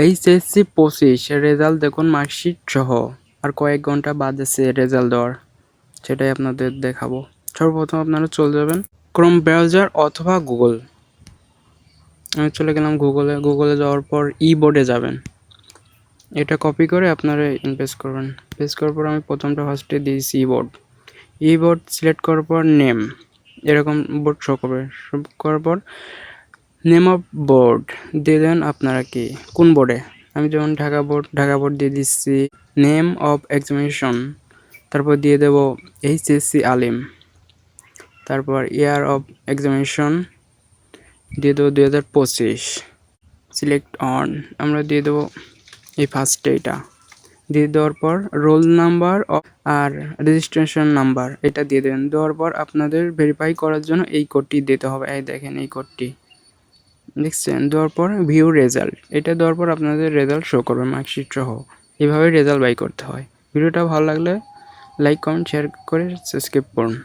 HSC 25 result দেখুন marksheet সহ। আর কয়েক ঘন্টা বাদ আছে রেজাল্ট দেওয়ার, সেটাই আপনাদের দেখাবো। সর্বপ্রথম আপনারা চলে যাবেন ক্রোম ব্রাউজার অথবা গুগল। আমি চলে গেলাম গুগলে যাওয়ার পর বোর্ডে যাবেন। এটা কপি করে আপনারা পেস্ট করবেন। পেস্ট করার পর আমি প্রথমটা ফার্স্টে দিয়েছি বোর্ড সিলেক্ট করার পর নেম, এরকম বোর্ড শো করবে। শো করার পর নেম অফ বোর্ড দিয়ে দেন আপনারা কি কোন বোর্ডে। আমি যেমন ঢাকা বোর্ড দিয়ে দিচ্ছি। নেম অফ এক্সামিনেশন, তারপর দিয়ে দেব এইচএসসি আলিম। তারপর ইয়ার অফ এক্সামিনেশন দিয়ে দেবো 2025। সিলেক্ট অন আমরা দিয়ে দেবো এই ফার্স্টে, এটা দিয়ে দেওয়ার পর রোল নাম্বার আর রেজিস্ট্রেশন নাম্বার এটা দিয়ে দেবেন। দেওয়ার পর আপনাদের ভেরিফাই করার জন্য এই কোডটি দিতে হবে। এই দেখেন এই কোডটি দেখছেন। দেওয়ার পর ভিউ রেজাল্ট, এটা দেওয়ার পর আপনাদের রেজাল্ট শো করবে মার্কশিট সহ। এইভাবে রেজাল্ট বাই করতে হয়। ভিডিওটা ভালো লাগলে লাইক কমেন্ট শেয়ার করে সাবস্ক্রাইব করুন।